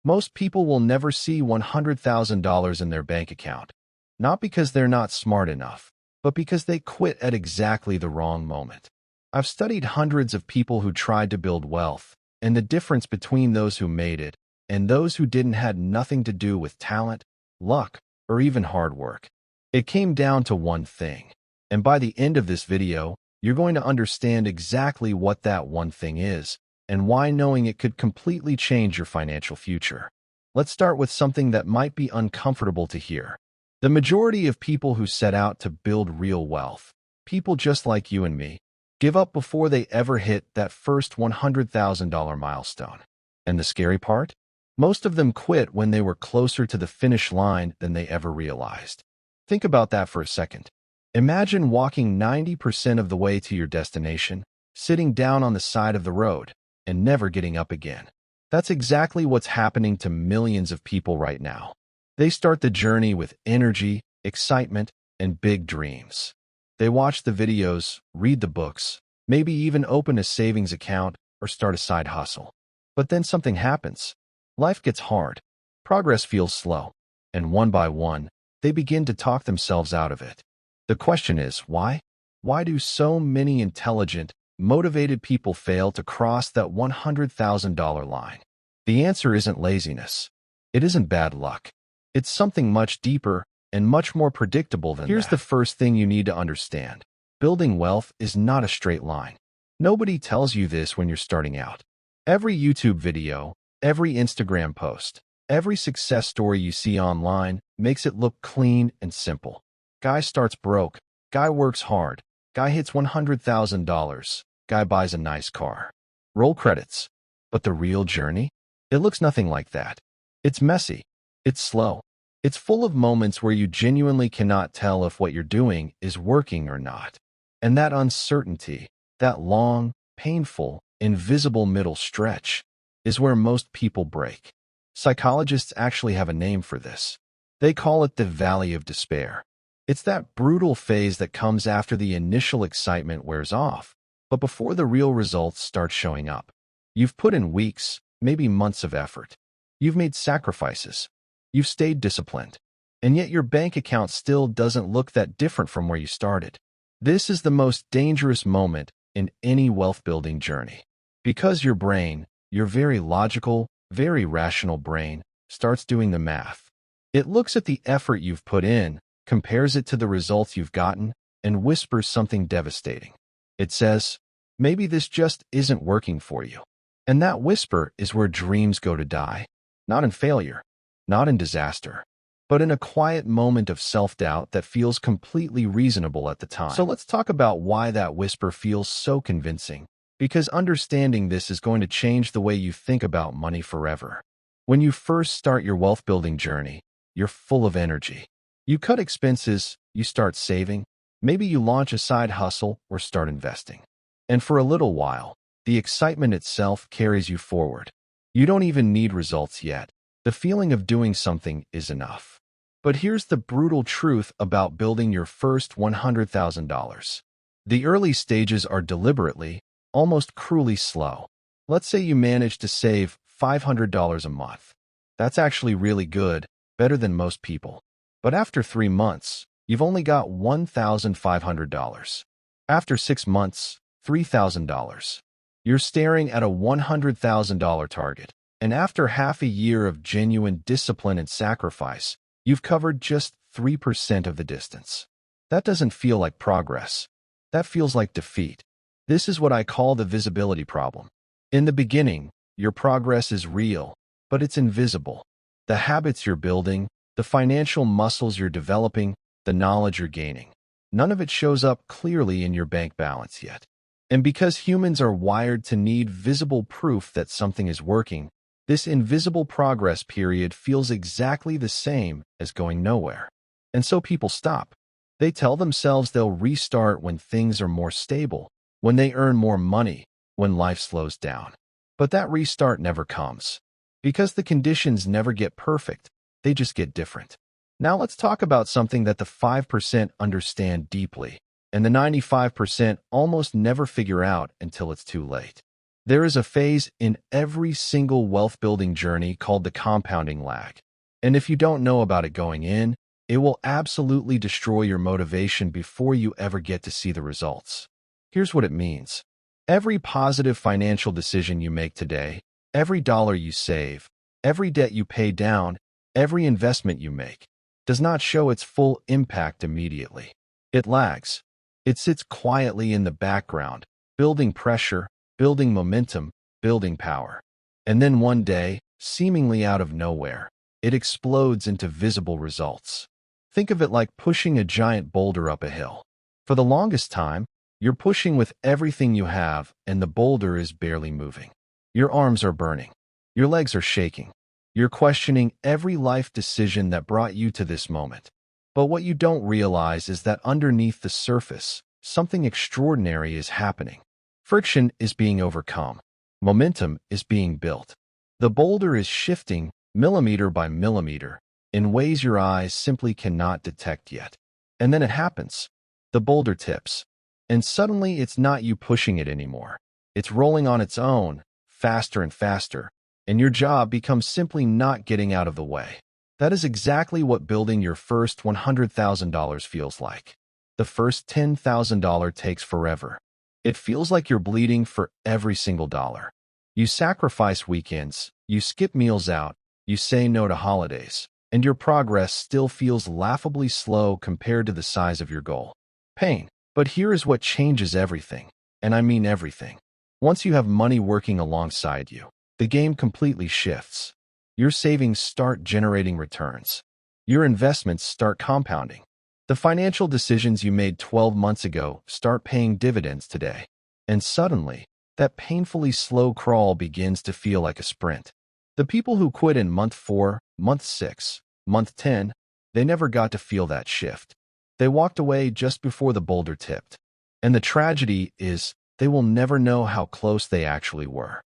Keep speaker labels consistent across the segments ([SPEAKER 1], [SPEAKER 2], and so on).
[SPEAKER 1] Most people will never see $100,000 in their bank account, not because they're not smart enough, but because they quit at exactly the wrong moment. I've studied hundreds of people who tried to build wealth, and the difference between those who made it and those who didn't had nothing to do with talent, luck, or even hard work. It came down to one thing. And by the end of this video, you're going to understand exactly what that one thing is and why knowing it could completely change your financial future. Let's start with something that might be uncomfortable to hear. The majority of people who set out to build real wealth, people just like you and me, give up before they ever hit that first $100,000 milestone. And the scary part? Most of them quit when they were closer to the finish line than they ever realized. Think about that for a second. Imagine walking 90% of the way to your destination, sitting down on the side of the road, and never getting up again. That's exactly what's happening to millions of people right now. They start the journey with energy, excitement, and big dreams. They watch the videos, read the books, maybe even open a savings account or start a side hustle. But then something happens. Life gets hard. Progress feels slow. And one by one, they begin to talk themselves out of it. The question is, why? Why do so many intelligent, motivated people fail to cross that $100,000 line? The answer isn't laziness. It isn't bad luck. It's something much deeper and much more predictable than that. Here's the first thing you need to understand. Building wealth is not a straight line. Nobody tells you this when you're starting out. Every YouTube video, every Instagram post, every success story you see online makes it look clean and simple. Guy starts broke. Guy works hard. Guy hits $100,000. Guy buys a nice car. Roll credits. But the real journey? It looks nothing like that. It's messy. It's slow. It's full of moments where you genuinely cannot tell if what you're doing is working or not. And that uncertainty, that long, painful, invisible middle stretch, is where most people break. Psychologists actually have a name for this. They call it the valley of despair. It's that brutal phase that comes after the initial excitement wears off, but before the real results start showing up. You've put in weeks, maybe months of effort. You've made sacrifices. You've stayed disciplined. And yet your bank account still doesn't look that different from where you started. This is the most dangerous moment in any wealth-building journey. Because your brain, your very logical, very rational brain, starts doing the math. It looks at the effort you've put in, compares it to the results you've gotten, and whispers something devastating. It says, maybe this just isn't working for you. And that whisper is where dreams go to die. Not in failure, not in disaster, but in a quiet moment of self-doubt that feels completely reasonable at the time. So let's talk about why that whisper feels so convincing, because understanding this is going to change the way you think about money forever. When you first start your wealth-building journey, you're full of energy. You cut expenses, you start saving, maybe you launch a side hustle or start investing. And for a little while, the excitement itself carries you forward. You don't even need results yet. The feeling of doing something is enough. But here's the brutal truth about building your first $100,000. The early stages are deliberately, almost cruelly slow. Let's say you manage to save $500 a month. That's actually really good, better than most people. But after 3 months, you've only got $1,500. After 6 months, $3,000. You're staring at a $100,000 target. And after half a year of genuine discipline and sacrifice, you've covered just 3% of the distance. That doesn't feel like progress. That feels like defeat. This is what I call the visibility problem. In the beginning, your progress is real, but it's invisible. The habits you're building, the financial muscles you're developing, the knowledge you're gaining. None of it shows up clearly in your bank balance yet. And because humans are wired to need visible proof that something is working, this invisible progress period feels exactly the same as going nowhere. And so people stop. They tell themselves they'll restart when things are more stable, when they earn more money, when life slows down. But that restart never comes. Because the conditions never get perfect, they just get different. Now let's talk about something that the 5% understand deeply, and the 95% almost never figure out until it's too late. There is a phase in every single wealth-building journey called the compounding lag. And if you don't know about it going in, it will absolutely destroy your motivation before you ever get to see the results. Here's what it means. Every positive financial decision you make today, every dollar you save, every debt you pay down, every investment you make, does not show its full impact immediately. It lags. It sits quietly in the background, building pressure, building momentum, building power. And then one day, seemingly out of nowhere, it explodes into visible results. Think of it like pushing a giant boulder up a hill. For the longest time, you're pushing with everything you have, and the boulder is barely moving. Your arms are burning. Your legs are shaking. You're questioning every life decision that brought you to this moment. But what you don't realize is that underneath the surface, something extraordinary is happening. Friction is being overcome. Momentum is being built. The boulder is shifting, millimeter by millimeter, in ways your eyes simply cannot detect yet. And then it happens. The boulder tips. And suddenly it's not you pushing it anymore. It's rolling on its own, faster and faster, and your job becomes simply not getting out of the way. That is exactly what building your first $100,000 feels like. The first $10,000 takes forever. It feels like you're bleeding for every single dollar. You sacrifice weekends, you skip meals out, you say no to holidays, and your progress still feels laughably slow compared to the size of your goal. Pain. But here is what changes everything, and I mean everything. Once you have money working alongside you, the game completely shifts. Your savings start generating returns. Your investments start compounding. The financial decisions you made 12 months ago start paying dividends today. And suddenly, that painfully slow crawl begins to feel like a sprint. The people who quit in month 4, month 6, month 10, they never got to feel that shift. They walked away just before the boulder tipped. And the tragedy is, they will never know how close they actually were.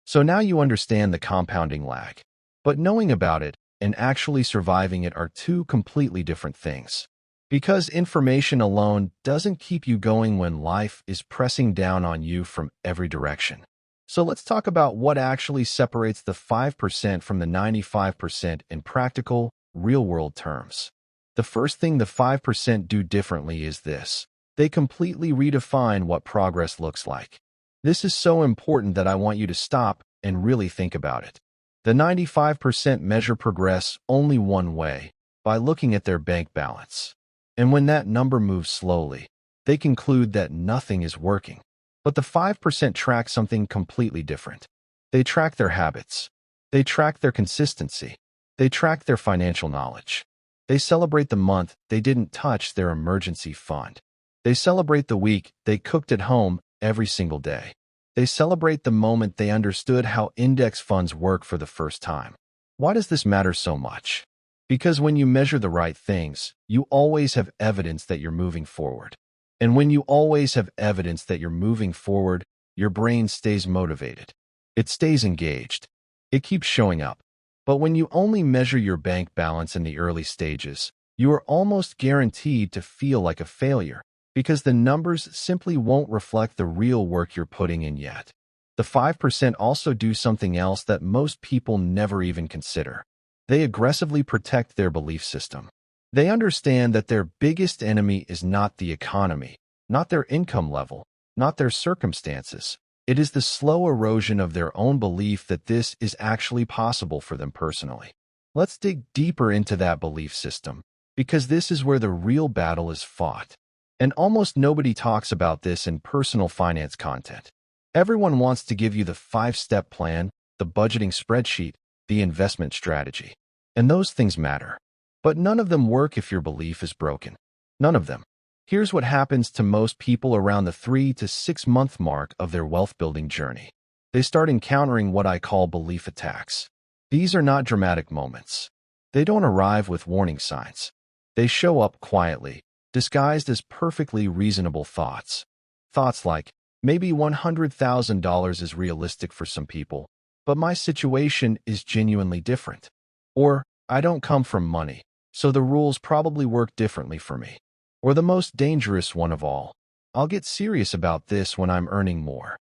[SPEAKER 1] So now you understand the compounding lag. But knowing about it and actually surviving it are two completely different things. Because information alone doesn't keep you going when life is pressing down on you from every direction. So let's talk about what actually separates the 5% from the 95% in practical, real-world terms. The first thing the 5% do differently is this. They completely redefine what progress looks like. This is so important that I want you to stop and really think about it. The 95% measure progress only one way, by looking at their bank balance. And when that number moves slowly, they conclude that nothing is working. But the 5% track something completely different. They track their habits. They track their consistency. They track their financial knowledge. They celebrate the month they didn't touch their emergency fund. They celebrate the week they cooked at home every single day. They celebrate the moment they understood how index funds work for the first time. Why does this matter so much? Because when you measure the right things, you always have evidence that you're moving forward. And when you always have evidence that you're moving forward, your brain stays motivated. It stays engaged. It keeps showing up. But when you only measure your bank balance in the early stages, you are almost guaranteed to feel like a failure, because the numbers simply won't reflect the real work you're putting in yet. The 5% also do something else that most people never even consider. They aggressively protect their belief system. They understand that their biggest enemy is not the economy, not their income level, not their circumstances. It is the slow erosion of their own belief that this is actually possible for them personally. Let's dig deeper into that belief system, because this is where the real battle is fought. And almost nobody talks about this in personal finance content. Everyone wants to give you the 5-step plan, the budgeting spreadsheet, the investment strategy. And those things matter. But none of them work if your belief is broken. None of them. Here's what happens to most people around the 3 to 6 month mark of their wealth-building journey. They start encountering what I call belief attacks. These are not dramatic moments. They don't arrive with warning signs. They show up quietly, disguised as perfectly reasonable thoughts. Thoughts like, maybe $100,000 is realistic for some people, but my situation is genuinely different. Or, I don't come from money, so the rules probably work differently for me. Or the most dangerous one of all, I'll get serious about this when I'm earning more.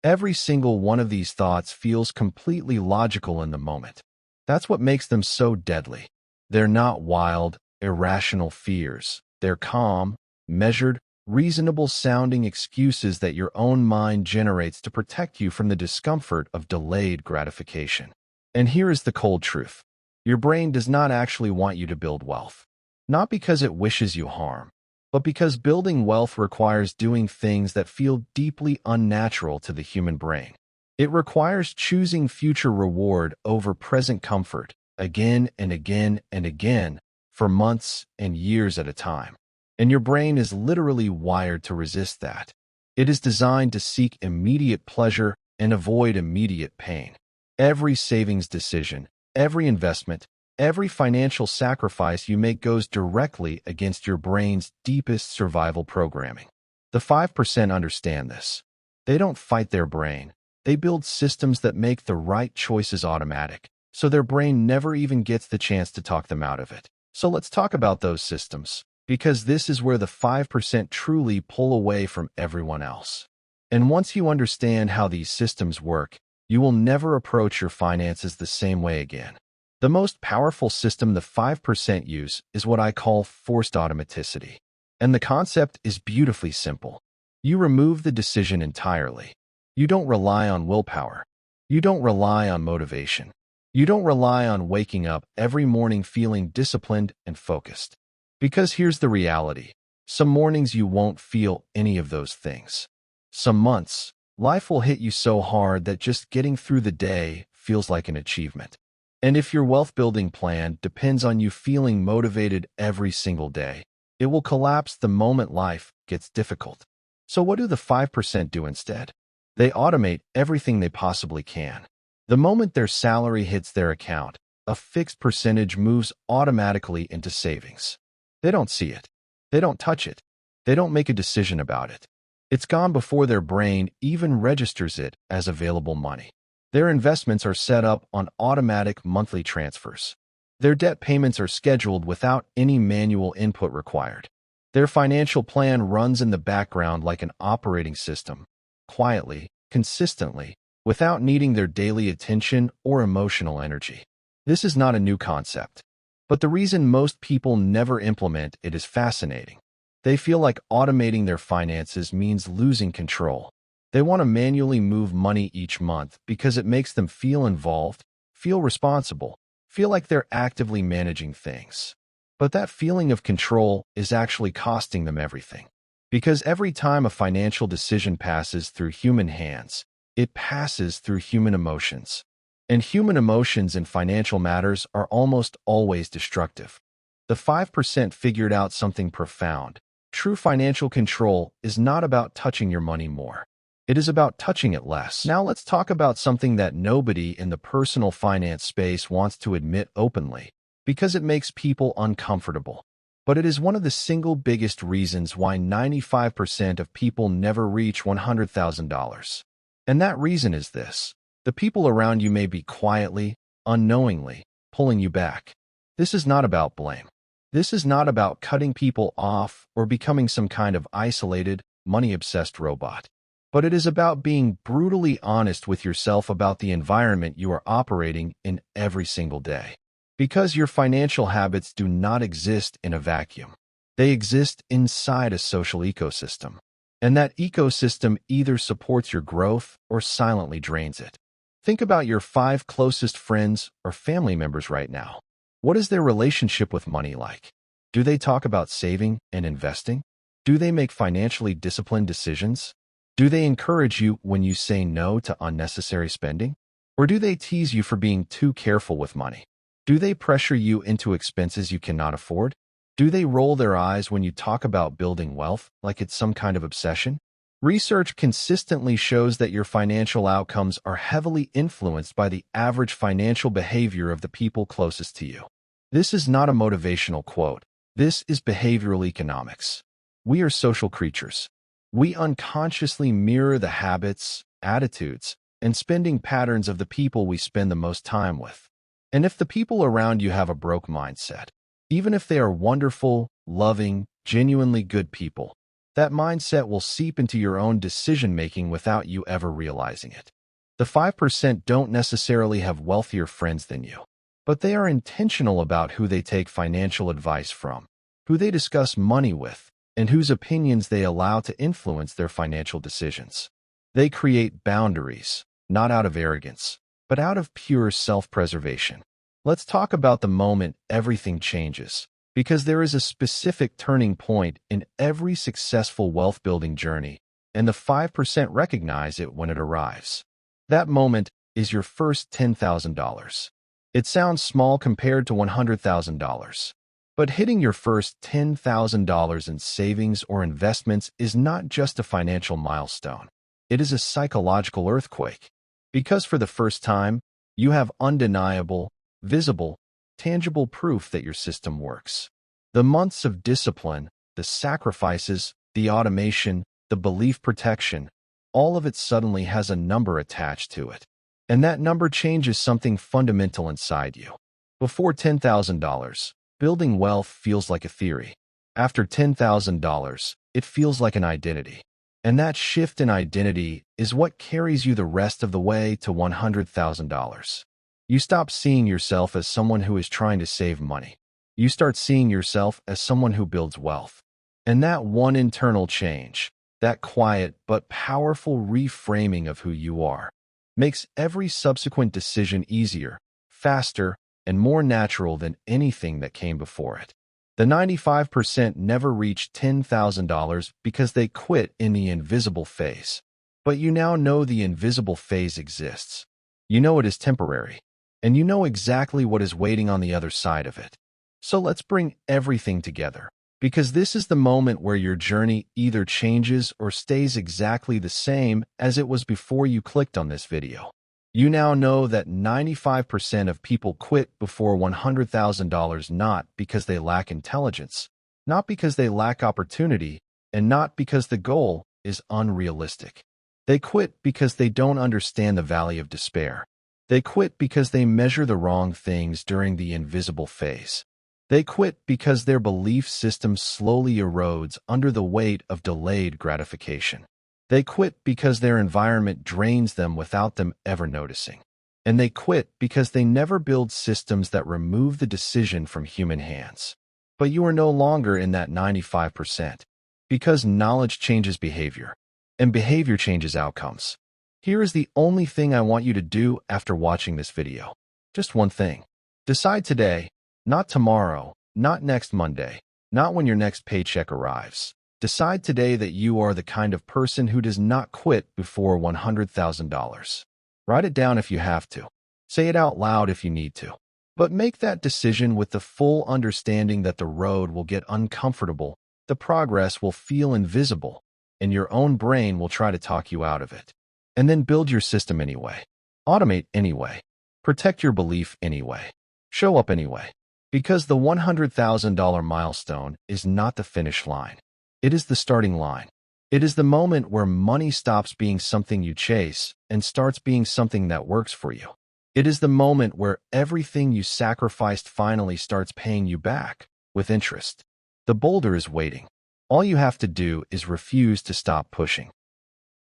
[SPEAKER 1] Every single one of these thoughts feels completely logical in the moment. That's what makes them so deadly. They're not wild, irrational fears. They're calm, measured, reasonable-sounding excuses that your own mind generates to protect you from the discomfort of delayed gratification. And here is the cold truth. Your brain does not actually want you to build wealth. Not because it wishes you harm, but because building wealth requires doing things that feel deeply unnatural to the human brain. It requires choosing future reward over present comfort again and again and again for months and years at a time. And your brain is literally wired to resist that. It is designed to seek immediate pleasure and avoid immediate pain. Every savings decision, every investment, every financial sacrifice you make goes directly against your brain's deepest survival programming. The 5% understand this. They don't fight their brain. They build systems that make the right choices automatic, so their brain never even gets the chance to talk them out of it. So let's talk about those systems, because this is where the 5% truly pull away from everyone else. And once you understand how these systems work, you will never approach your finances the same way again. The most powerful system the 5% use is what I call forced automaticity. And the concept is beautifully simple. You remove the decision entirely. You don't rely on willpower. You don't rely on motivation. You don't rely on waking up every morning feeling disciplined and focused. Because here's the reality. Some mornings you won't feel any of those things. Some months, life will hit you so hard that just getting through the day feels like an achievement. And if your wealth-building plan depends on you feeling motivated every single day, it will collapse the moment life gets difficult. So what do the 5% do instead? They automate everything they possibly can. The moment their salary hits their account, a fixed percentage moves automatically into savings. They don't see it. They don't touch it. They don't make a decision about it. It's gone before their brain even registers it as available money. Their investments are set up on automatic monthly transfers. Their debt payments are scheduled without any manual input required. Their financial plan runs in the background like an operating system, quietly, consistently, without needing their daily attention or emotional energy. This is not a new concept, but the reason most people never implement it is fascinating. They feel like automating their finances means losing control. They want to manually move money each month because it makes them feel involved, feel responsible, feel like they're actively managing things. But that feeling of control is actually costing them everything. Because every time a financial decision passes through human hands, it passes through human emotions. And human emotions in financial matters are almost always destructive. The 5% figured out something profound. True financial control is not about touching your money more. It is about touching it less. Now let's talk about something that nobody in the personal finance space wants to admit openly, because it makes people uncomfortable. But it is one of the single biggest reasons why 95% of people never reach $100,000. And that reason is this. The people around you may be quietly, unknowingly, pulling you back. This is not about blame. This is not about cutting people off or becoming some kind of isolated, money-obsessed robot. But it is about being brutally honest with yourself about the environment you are operating in every single day. Because your financial habits do not exist in a vacuum. They exist inside a social ecosystem. And that ecosystem either supports your growth or silently drains it. Think about your 5 closest friends or family members right now. What is their relationship with money like? Do they talk about saving and investing? Do they make financially disciplined decisions? Do they encourage you when you say no to unnecessary spending? Or do they tease you for being too careful with money? Do they pressure you into expenses you cannot afford? Do they roll their eyes when you talk about building wealth like it's some kind of obsession? Research consistently shows that your financial outcomes are heavily influenced by the average financial behavior of the people closest to you. This is not a motivational quote. This is behavioral economics. We are social creatures. We unconsciously mirror the habits, attitudes, and spending patterns of the people we spend the most time with. And if the people around you have a broke mindset, even if they are wonderful, loving, genuinely good people, That mindset will seep into your own decision-making without you ever realizing it. The 5% don't necessarily have wealthier friends than you, but they are intentional about who they take financial advice from, who they discuss money with, and whose opinions they allow to influence their financial decisions. They create boundaries, not out of arrogance, but out of pure self-preservation. Let's talk about the moment everything changes, because there is a specific turning point in every successful wealth-building journey, and the 5% recognize it when it arrives. That moment is your first $10,000. It sounds small compared to $100,000. But hitting your first $10,000 in savings or investments is not just a financial milestone. It is a psychological earthquake. Because for the first time, you have undeniable, visible, tangible proof that your system works. The months of discipline, the sacrifices, the automation, the belief protection, all of it suddenly has a number attached to it. And that number changes something fundamental inside you. Before $10,000, building wealth feels like a theory. After $10,000, it feels like an identity. And that shift in identity is what carries you the rest of the way to $100,000. You stop seeing yourself as someone who is trying to save money. You start seeing yourself as someone who builds wealth. And that one internal change, that quiet but powerful reframing of who you are, makes every subsequent decision easier, faster, and more natural than anything that came before it. The 95% never reach $10,000 because they quit in the invisible phase. But you now know the invisible phase exists. You know it is temporary, and you know exactly what is waiting on the other side of it. So let's bring everything together, because this is the moment where your journey either changes or stays exactly the same as it was before you clicked on this video. You now know that 95% of people quit before $100,000 not because they lack intelligence, not because they lack opportunity, and not because the goal is unrealistic. They quit because they don't understand the valley of despair. They quit because they measure the wrong things during the invisible phase. They quit because their belief system slowly erodes under the weight of delayed gratification. They quit because their environment drains them without them ever noticing. And they quit because they never build systems that remove the decision from human hands. But you are no longer in that 95%, because knowledge changes behavior, and behavior changes outcomes. Here is the only thing I want you to do after watching this video. Just one thing. Decide today, not tomorrow, not next Monday, not when your next paycheck arrives. Decide today that you are the kind of person who does not quit before $100,000. Write it down if you have to. Say it out loud if you need to. But make that decision with the full understanding that the road will get uncomfortable, the progress will feel invisible, and your own brain will try to talk you out of it. And then build your system anyway. Automate anyway. Protect your belief anyway. Show up anyway. Because the $100,000 milestone is not the finish line. It is the starting line. It is the moment where money stops being something you chase and starts being something that works for you. It is the moment where everything you sacrificed finally starts paying you back with interest. The boulder is waiting. All you have to do is refuse to stop pushing.